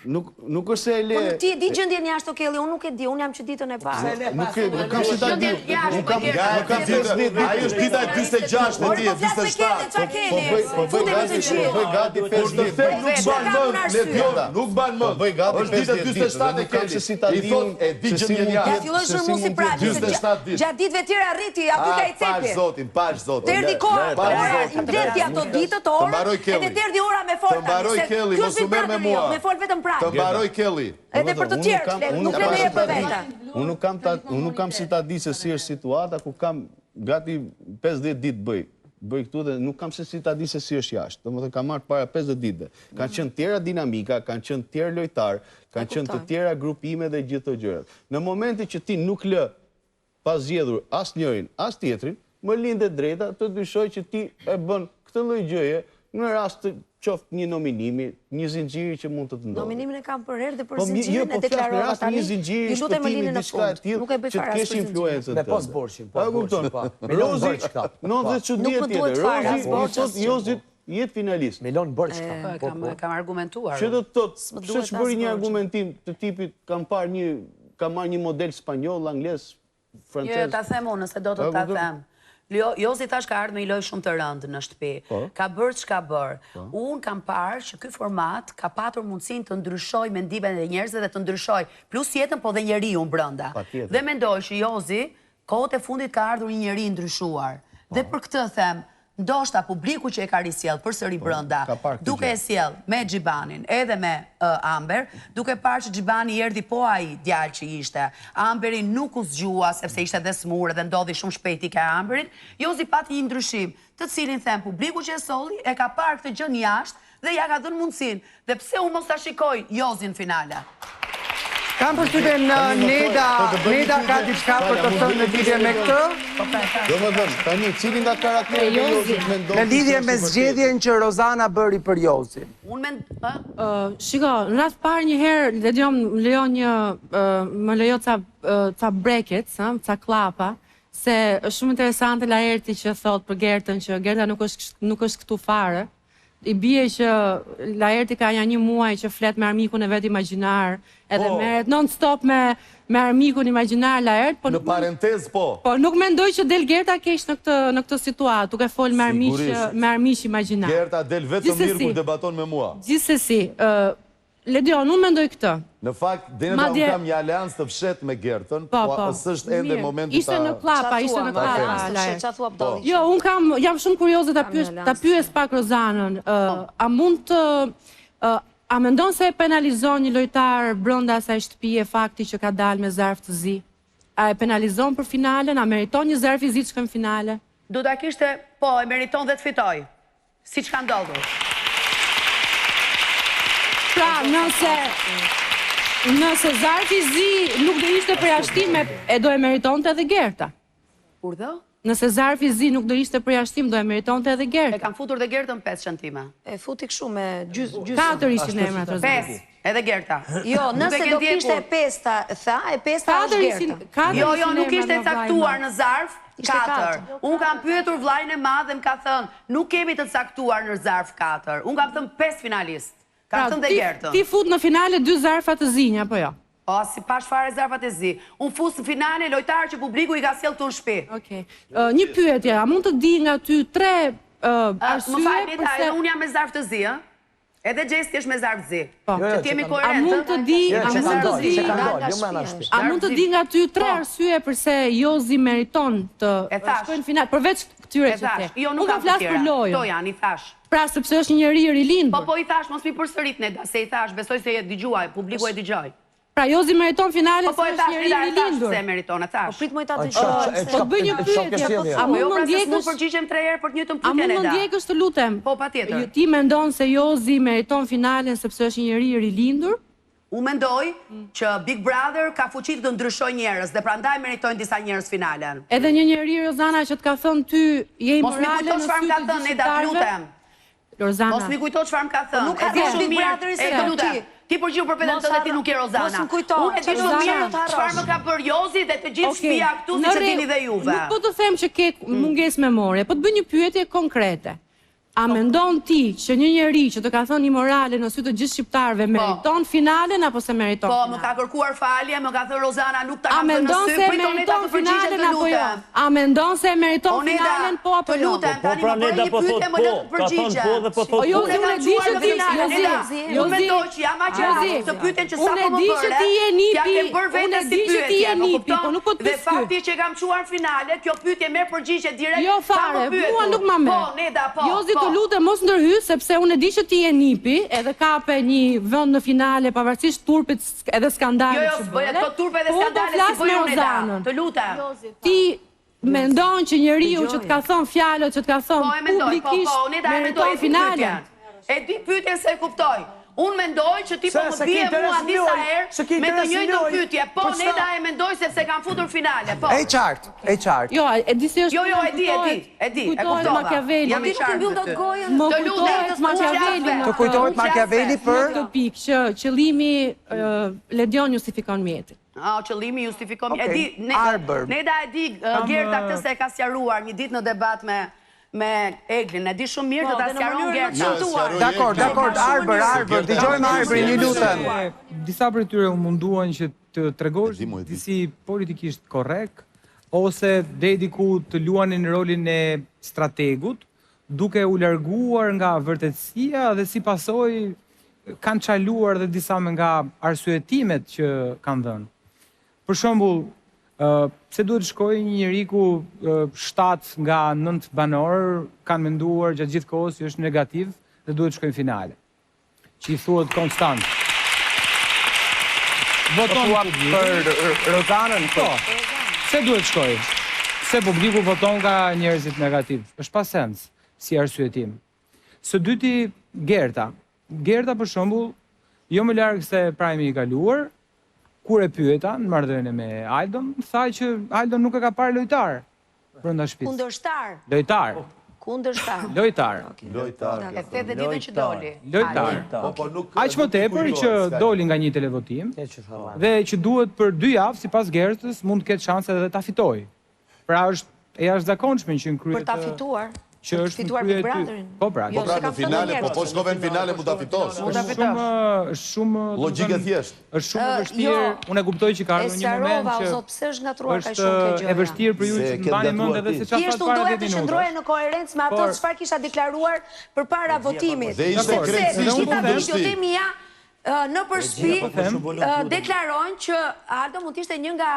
Nuk është se e le... Po ti e di gjendjen jashtë, Kelly, unë nuk e di, unë jam që ditën e parë. Nuk kam si ta di. Ajo është dita e 26 e ti, e 27. Po bëj gati 5 ditë. Nuk ban mend. Është dita e 27 e Kelly. I thot e di gjendjen Ja jashtë. filloj shumë mund si prapë. 27 ditë. Gjatë ditëve tjera rriti, aty ka i cepi. Pash zotin. Terdi koha, i mdeti ato ditët, orë, edhe terdi ora me fol. Të mbaroj Kelly, mos u merr me mua. Me fol vetëm prapë. Të mbaroj Kelly. Edhe për të tjerë, nuk le me e për veta. Unë nuk kam si ta di se si është situata, ku kam gati 50 ditë bëj këtu dhe nuk kam se si ta di se si është jashtë. Do më të kam marrë para 50 ditëve. Kanë qenë tjera dinamika, kanë qenë tjerë lojtarë, kanë qenë të tjera grupime dhe gjithë të gjërat. Në momenti që ti nuk lë pas zgjedhur as njërin, as tjetrin, më linde drejta të dyshoj që ti e bën këtë lloj gjëje në rast qoftë një nominimi, një zinxhiri që mund të të ndodhë. Nominimin e kam për herë dhe për zinxhirin e deklarova tani. Një zinxhiri shpëtimi diçka e tillë që të kesh influencën. Me pas borxhin, po. Rozi, 90 çuditje tjetër. Rozi, Jozi jetë finalist. Milion borx ka. Kam argumentuar. Që do të thotë, s'është bëri një argumentim të tipit kam marrë një model spanjoll, anglez, francez. Jo, ta them unë, nëse do të ta them. Jozi tash ka ardhur me një lojë shumë të rëndë në shtëpi. Ka bërë çka bërë. Unë kam parë që ky format ka patur mundësinë të ndryshojë mendimet e njerëzve dhe të ndryshojë plus jetën, po dhe njeriu brenda. Dhe mendoj që Jozi kohët e fundit ka ardhur një njeri ndryshuar. Dhe për këtë them, ndoshta publiku që e ka risjell përsëri brenda, duke e sjell me Xhibanin edhe me Amber, duke parë që Xhibani erdhi po ai djalë që ishte. Amberi nuk u zgjua sepse ishte dhe smur dhe ndodhi shumë shpejt i ka Amberit. Jozi pati një ndryshim, të cilin them publiku që e solli e ka parë këtë gjë jashtë dhe ja ka dhënë mundësinë. Dhe pse unë mos ta shikoj Jozin finale? Kam përshtypjen Neda ka diçka për të thënë në lidhje me këtë? Domethënë, tani cili nga karakteri i Jozit mendon? Në lidhje me zgjedhjen që Rozana bëri për Jozin. Shiko, në rast parë një herë më lejo ca brackets, ca klapa, se është shumë interesante Laerti që thot për Gertën që Gerta nuk është këtu fare. I bie që Laerti ka një muaj që flet me armikun e vet imagjinar, edhe merret non-stop me armikun imagjinar Laert, po në parentez po. Po nuk mendoj që del Gerta keq në këtë situatë, duke fol me armiq imagjinar. Gerta del vetëm mirë kur debaton me mua. Gjithsesi, Ledion, unë mendoj këtë. Në fakt, deri unë kam një aleancë të fshet me Gertën, po s'është ende momenti ta... Ishte në klapa, Laert. Jo, unë jam shumë kurioze ta pyes pak Rozanën. A mund të... A mendon se e penalizon një lojtar brenda asaj shtëpie fakti që ka dalë me zarf të zi? A e penalizon për finalen? A meriton një zarf i zi që në finale? Do ta kishte, po, e meriton dhe të fitoj. Si që ka ndodhur. Pra, nëse zarfi zi nuk do ishte përjashtim, e do e meritonte edhe Gerta. Urdhë? Nëse zarfi zi nuk do ishte përjashtim, do e meritonte edhe Gerta. E kam futur dhe Gertën 5 centime. E futi kështu me gjysmë. 4 ishin emrat. 5, edhe Gerta. Jo, nëse do kishte 5 tha, e 5 tha është Gerta. Jo, nuk ishte caktuar në zarf, 4. Unë kam pyetur vllajën e madh dhe më ka thënë, nuk kemi të caktuar në zarf 4. Unë kam thënë 5 finalist. Kam thënë dhe Gertën. Ti fut në finale 2 zarfa të zinj, apo jo? O, si pash fare zarfat e zi. Unë fus në finale lojtarë që publiku i ka sjell këtu në shtëpi. Okej. Një pyetje, a mund të di nga ty 3 arsye më fal, Neta, unë jam me zarf të zi, ë? Edhe Gjesti është me zarf të zi. Që t'jemi koherentë. A mund të di nga ty 3 arsye përse Jozi meriton të shkojnë në finale, përveç këtyre që the. Jo, nuk kam flas për lojën. To janë, i thash. Pra, sepse është një njeri i rilindur. Po, i thash, mos mi përsërit, Neda, se i thash, besoj se e dëgjuaj, publiku e dëgjoj. Pra, Jozi meriton finale se është njeri i rilindur. Po, se meriton, e thash. Po, prit moj ta dëgjoj. Po, bëj një pyetje. A mund më ndjekësh? Nuk përgjigjem 3 herë për të njëjtën pyetje, Neda. A mund më ndjekësh të lutem? Po, patjetër. Ti mendon se Jozi meriton finalen sepse është një njeri i rilindur? Unë mendoj që Big Brother ka fuqi të ndryshoj njerëz dhe prandaj meritojnë disa njerëz finalen. Edhe një njeri, Rozana, që të ka thënë ty je imorale në sy të gjyqtarëve. Rozana. Mos mi kujto çfarë më ka thënë. Nuk ka thënë Big Brother se ti. Ti përgjigju për veten tënde, ti nuk je Rozana. Unë e di shumë mirë çfarë më ka bërë Jozi dhe të gjithë shtëpia këtu siç e dini dhe juve. Nuk po të them që ke mungesë memorie, po të bëj një pyetje konkrete. A mendon ti që një njeri që të ka thënë imorale në sy të gjithë shqiptarëve meriton finalen apo se meriton? Po, më ka kërkuar falje, më ka thënë Rozana nuk ta kam thënë në sy, priton Neda të përgjigjet të lutem. A mendon se meriton finalen po apo jo? Të lutem, tani më bëri një pyetje më le të përgjigjem. O Jozi, unë e di që ti Unë mendoj që jam aq të pyetjen që sapo më bëre. Ja kem bërë vetë si pyetje, nuk kupton. Dhe fakti që kam çuar finale, kjo pyetje merr përgjigje direkt. Jo fare, mua nuk më merr. Po, Neda, po. Jozi, të lutem mos ndërhy, sepse unë e di që ti je nipi, edhe kape një vend në finale pavarësisht turpit edhe skandalit që bëre. Jo, turpe edhe skandale si bëjë unë Neda. Të lutem. Ti mendon që njeriu që të ka thënë fjalët, që të ka thënë publikisht meriton finalen? E di pyetjen se e kuptoj. Unë mendoj që ti po më bie mua disa herë me të njëjtën pyetje. Po, Neda e mendoj sepse kanë futur finale. Po. E qartë. Jo, e di si është. Jo, e di. E kuptova. Jam i qartë. Më kujtohet Machiavelli. Të kujtohet Machiavelli për këtë pikë që qëllimi ledion justifikon mjetin. Qëllimi justifikon mjetin. Neda e di Gerta këtë se ka sqaruar një ditë në debat me Eglin. E di shumë mirë të ta sqaron Gerta. Dakor, Arber, dëgjojmë Arbrin, një lutem. Disa për tyre u munduan që të tregosh disi politikisht korrekt, ose deri diku të luanin rolin e strategut, duke u larguar nga vërtetësia dhe si pasojë kanë çaluar dhe disa nga arsyetimet që kanë dhënë. Për shembull, pse duhet shkojë një njeri ku 7 nga 9 banor kanë menduar gjatë gjithë kohës që është negativ dhe duhet shkojnë finale. Që i thuhet konstant. Voton për Rozanën, po. Pse duhet shkojë? Pse publiku voton nga njerëzit negativ? Është pa sens si arsyetim. Së dyti, Gerta. Gerta, për shembull, jo më larg se prajmi i kaluar, kur e pyeta në marrëdhënie me Aldon, tha që Aldon nuk e ka parë lojtar brenda shtëpisë. Kundërshtar. Lojtar. Lojtar. E the dhe ditën që doli. Lojtar. Aq më tepër që doli nga një televotim dhe që duhet për 2 javë sipas Gertës mund të ketë shanse edhe ta fitojë. Pra është e jashtëzakonshme që në krye për ta fituar. Që është fituar Big Brotherin. Po pra, në finale, po shkove në finale mund ta fitosh. Është shumë logjike thjesht. Është shumë e vështirë. Unë e kuptoj që ka në një moment që pse është ngatruar kaq shumë kjo gjë. Është e vështirë për ju që të mbani mend edhe se çfarë para 10 minuta. Doja të qëndroja në koherencë me ato çfarë kisha deklaruar përpara votimit. Dhe ishte krejtësisht gjitha videot e mia në përshpi deklarojnë që Aldo mund t'ishte një nga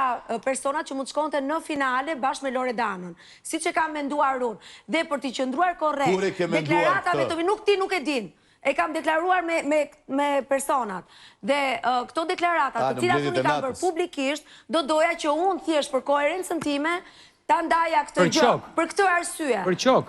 personat që mund të shkonte në finale bashkë me Loredanën, si që kam menduar unë. Dhe për t'i qëndruar korrekt, deklaratave të nuk ti nuk e din, e kam deklaruar me personat. Dhe këto deklaratat të cilat unë i kam bërë publikisht, do doja që unë thjesht për koherencën time ta ndaja këtë gjë, për këtë arsye. Për qok.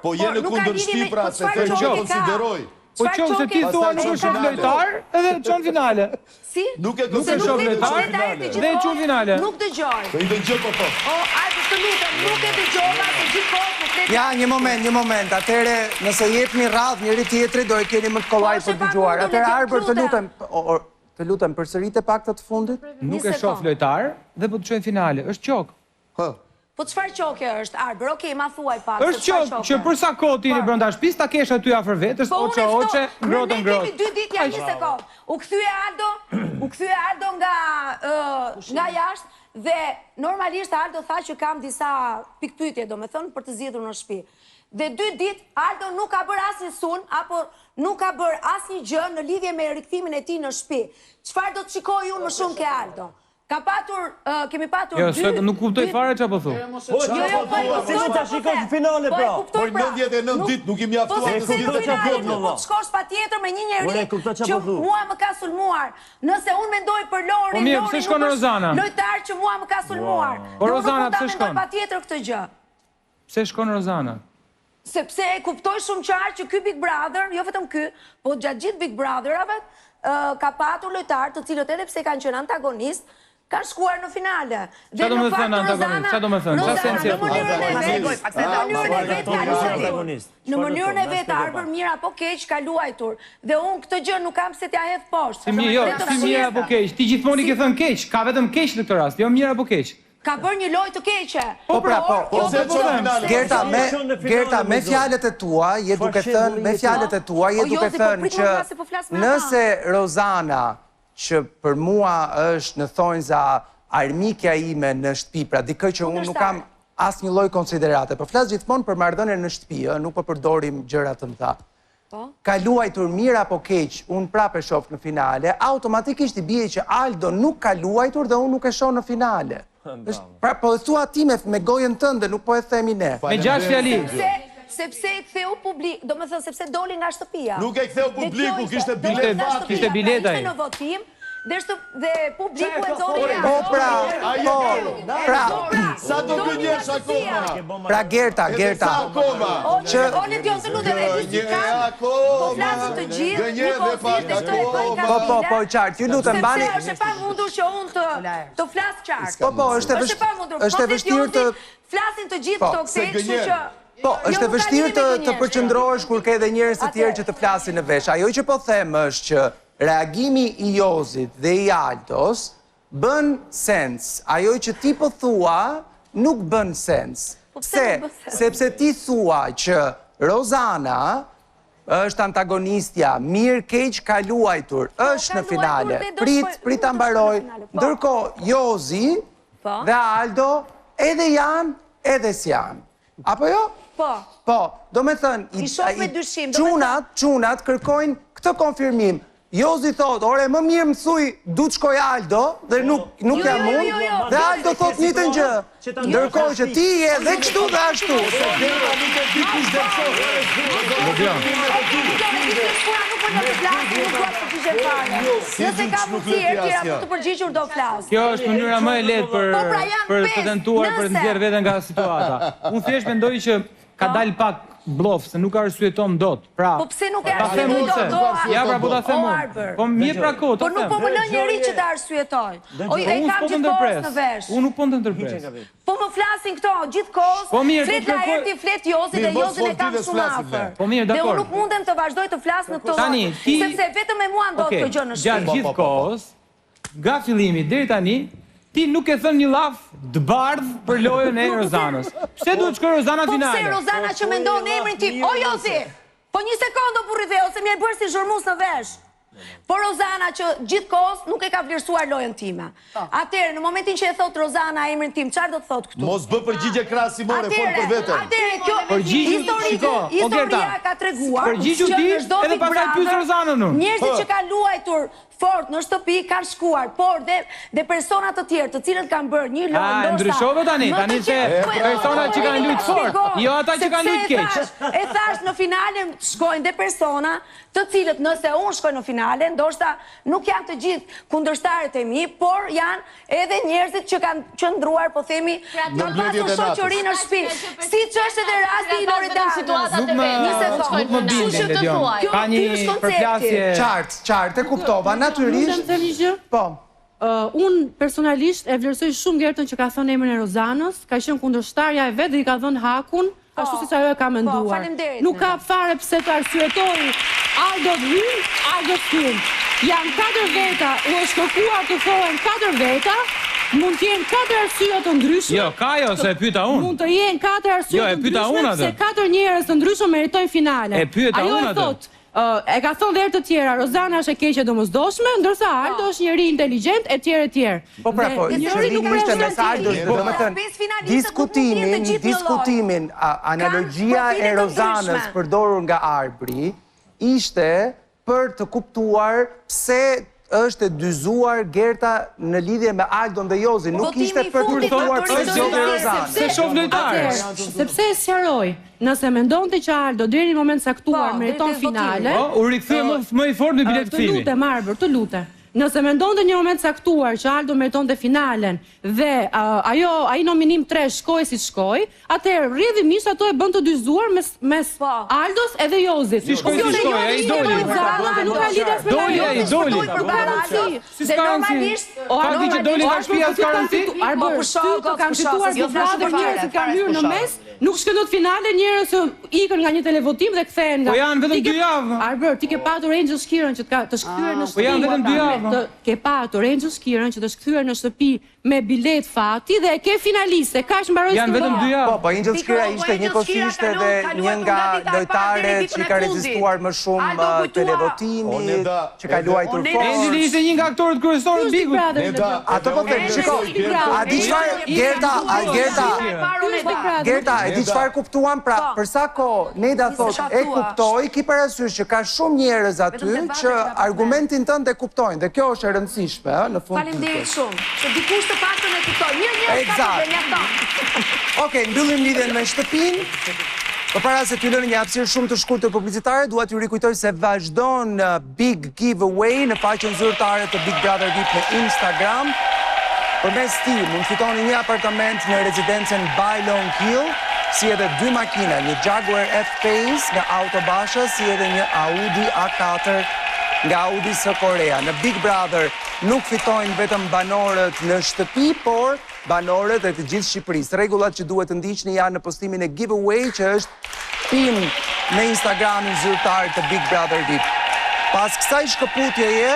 Po jenë kundër Shqipra, se të që konsideroj. Po qovë se ti thua nuk është shoh lojtar edhe qënë finale. Si? Nuk e konsideroj lojtar dhe qënë finale. Nuk dëgjoj. Po i dëgjoj po po. O, ajde të lutem, nuk e dëgjova se gjithë kohë nuk le. Ja, një moment. Atëre, nëse jepni radh njëri tjetrit, do e keni më të kollaj për dëgjuar. Atëre Arber, të lutem, përsërite pak të fundit. Nuk e shoh lojtar dhe po të qojnë finale. Është qok. Po çfarë qoke është, Arber? Okej, ma thuaj pak. Është qok që për sa kohë ti brenda shtëpisë ta kesh aty afër vetes, oçe, ngrohtë. Ne kemi 2 ditë ja 20 sekond. U kthye Aldo nga jashtë dhe normalisht Aldo tha që kam disa pikpyetje, domethënë për të zgjedhur në shtëpi. Dhe 2 ditë Aldo nuk ka bërë asnjë sun apo nuk ka bërë asnjë gjë në lidhje me rikthimin e tij në shtëpi. Çfarë do të shikoj unë më shumë ke Aldo? Kemi patur Jo, se nuk kuptoj fare që po thu. Si që ta shikoj në finale, pra. Po 99 dit nuk i mjaftuar të zgjidhur finale. Po të shkosh pa tjetër me një njeri që mua më ka sulmuar. Nëse unë mendoj për Lorin, lojtar që mua më ka sulmuar. Po Rozana, pse shkon? Pa tjetër këtë gjë. Pse shkon Rozana? Sepse e kuptoj shumë qartë që ky Big Brother, jo vetëm ky, po gjatë gjithë Big Brotherave, ka patur lojtar të cilët edhe pse kanë qenë antagonist, kanë shkuar në finale. Qa do me thënë antagonist? Qa do me thënë? Qa sensi e në mënyrën e vetë, Arber mirë apo keq ka luajtur. Dhe unë këtë gjë nuk kam se t'ja hedh poshtë. Si mirë apo keq? Ti gjithmoni ke thënë keq. Ka vetëm keq në këtë rast, jo mirë apo keq. Ka bërë një lojë të keqe. Gerta, me fjalët e tua, je duke thënë që nëse Rozana, që për mua është në thonjza armikja ime në shtëpi, pra dikë që unë nuk kam asnjë lloj konsiderate, po flas gjithmonë për marrëdhënien në shtëpi, nuk po përdorim gjëra të mëdha. Ka luajtur mirë apo keq, unë prapë e shoh në finale, automatikisht i bie që Aldo nuk ka luajtur dhe unë nuk e shoh në finale. Pra po e thua ti me gojën tënde, nuk po e themi ne. Me 6 fjali. Sepse e ktheu publik, do me thënë sepse doli nga shtëpia. Nuk e ktheu publiku, kishte bileta. Kishte bileta. Ishte në votim dhe publiku e zori. Sa do gënjesh akoma? Pra Gerta. Sa akoma? Olet jo të lutem e disika, po flasin të gjithë, një kohësisht dhe këtë e bëj ka Po, qartë, ju lutem bani. Sepse është e pa mundur që unë të flas qartë. Po, është e vështirë të... Flasin të gjithë këto këtej, kështu që... Po, është e vështirë të përqëndrohesh kur ke edhe njerëz të tjerë që të flasin në vesh. Ajo që po them është që reagimi i Jozit dhe i Aldos bën sens. Ajo që ti po thua nuk bën sens. Sepse ti thua që Rozana është antagonistja, mirë keq ka luajtur, është në finale. Prit ta mbaroj. Ndërkohë Jozi dhe Aldo edhe janë, edhe s'janë. Apo jo? Po, do me thënë, qunat kërkojnë këtë konfirmim. Jozi thot, ore, më mirë më thuj, du të shkoj Aldo, dhe nuk jam mund, dhe Aldo thot një të një. Ndërkohë që ti je dhe kështu dhe ashtu. Nëse ka mundësi e tjera për të përgjigjur do flasë. Kjo është mënyra më e lehtë për të tentuar për të nxjerrë veten nga situata. Unë thjesht mendoj që ka dalë pak blof, se nuk arsyeton dot. Pra, po pse nuk e arsyeton dot? Ja, pra po ta them unë. Po mirë pra kohë, po nuk po më lë njëri që ta arsyetoj. E kam gjithkohës në vesh. Unë nuk po të ndërpres. Po më flasin këto gjithkohës. Flet Laerti, flet Jozi dhe Jozin e kam shumë afër. Po mirë, dakor. Dhe unë nuk mundem të vazhdoj të flas në këtë lloj, sepse vetëm me mua ndodh kjo gjë në shtëpi. Gjatë gjithkohës, nga fillimi deri tani, ti nuk e thënë një laf të bardh për lojën e Rozanës. Pse duhet shkoj Rozana finale? Po pse Rozana që mendon emrin tim? O Jozi, po një sekondë burri ose më e bërë si zhurmus në vesh. Po Rozana që gjithkohës nuk e ka vlerësuar lojën time. Atëherë, në momentin që e thot Rozana emrin tim, çfarë do të thot këtu? Mos bë përgjigje krahasimore, fol për veten. Atëherë, kjo historia ka treguar. Përgjigju ti edhe pastaj pyes Rozanën unë. Njerëzit që kanë luajtur fort në shtëpi kanë shkuar, por dhe persona të tjerë, të cilët kanë bërë një lojë ndoshta. Ndryshove tani se personat që kanë luajtur fort, jo ata që kanë luajtur keq. E thash në finale shkojnë dhe persona të cilët nëse unë shkoj në finale, ndoshta nuk janë të gjithë kundërshtarët e mi, por janë edhe njerëzit që kanë qëndruar, po themi, kanë pasur shoqëri në shtëpi. Siç është edhe rasti i Loredanës. Nuk më binde Ledion. Ka një përplasje qartë, e kuptova, natyrisht. Po. Unë personalisht e vlerësoj shumë Gertën që ka thënë emrin e Rozanës, ka qenë kundërshtarja e vet dhe i ka dhënë hakun, ashtu siç ajo e ka menduar. Nuk ka fare pse të arsyetoj Aldo të hynë, Aldo të hynë. Janë 4 veta, u është kërkuar të thohen 4 veta, mund të jenë 4 arsye të ndryshme. Jo, ka jo, se e pyeta unë. Mund të jenë 4 arsye të ndryshme, se 4 njerëz të ndryshëm meritojnë finalen. E pyeta unë atë. E ka thonë dhe herë të tjera, Rozana është e keqe domosdoshme, ndërsa Aldo është njeri inteligjent, etj. Po pra, po, qëllimi ishte mes Aldos, do me thënë, diskutimin, analogjia e Rozanës përdorur nga Arbri, ishte për të kuptuar pse është e dyzuar Gerta në lidhje me Aldon dhe Jozin, nuk ishte për të kuptuar pse zgjodhi Rozanën. Se shoh lojtarë. Sepse e sqaroj, nëse mendonte që Aldo deri në moment caktuar meriton finale, u rikthye më i fortë në bilet kthimi. Të lutem Arbër, të lutem. Nëse mendonte një moment caktuar që Aldo meritonte finalen dhe ai nominim 3 shkoi si shkoi, atëherë rrjedhimisht ato e bën të dyzuar mes Aldos edhe Jozit. Si shkoi, ai doli. Nuk ka lidhje me doli. Si normalisht, ka di që doli nga shtëpia garanti. Arbër, po kanë fituar gjithë njerëzit që kanë hyrë në mes, nuk shkëndot finale njerëz që ikën nga një televotim dhe kthehen nga. Po janë vetëm 2 javë. Arbër, ti ke patur Angel Shkiren që të shkthyer në shtëpi. Po janë vetëm 2 javë. Ke patur Angel Shkiren që të shkthyer në shtëpi me bilet fati dhe e ke finaliste, kaq mbaroi. Janë vetëm 2 javë. Po Angel Shkira ishte njëkohësisht edhe një nga lojtarët që ka rezistuar më shumë televotimi, që ka luajtur fort. Angel ishte një nga aktorët kryesorë të Bigut. Ato po them, shikoj. A di çfarë Gerta, e di çfarë kuptuam, pra për sa kohë Neda thotë e kuptoi, ki parasysh që ka shumë njerëz aty që argumentin tënd e kuptojnë dhe kjo është e rëndësishme në fund. Faleminderit shumë. Se dikush të paktën e kupton. Një ka dhe mjafton. Okej, mbyllim lidhjen me shtëpinë. Përpara se t'ju lënë një hapësirë shumë të shkurtër publicitare, dua t'ju rikujtoj se vazhdon Big Giveaway në faqen zyrtare të Big Brother VIP në Instagram. Përmes ti mund fitoni një apartament në rezidencën By Long Hill, si edhe 2 makina, një Jaguar F-Pace nga Autobasha, si edhe një Audi A4 nga Audi së Korea. Në Big Brother nuk fitojnë vetëm banorët në shtëpi, por banorët e të gjithë Shqipërisë. Rregullat që duhet të ndiqni janë në postimin e giveaway që është pin në Instagramin zyrtar të Big Brother VIP. Pas kësaj shkëputjeje,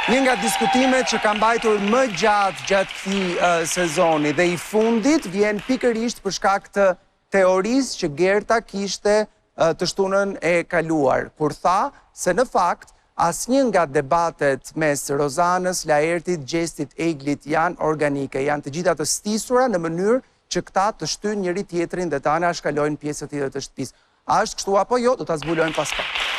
një nga diskutimet që ka mbajtur më gjatë këtij sezoni dhe i fundit vjen pikërisht për shkak të teorisë që Gerta kishte të shtunën e kaluar, kur tha se në fakt asnjë nga debatet mes Rozanës, Laertit, Gjestit, Eglit janë organike, janë të gjitha të stisura në mënyrë që këta të shtyjnë njëri tjetrin dhe të anashkalojnë pjesët tjetër të shtëpisë. A është kështu apo jo? Do ta zbulojmë pas pak.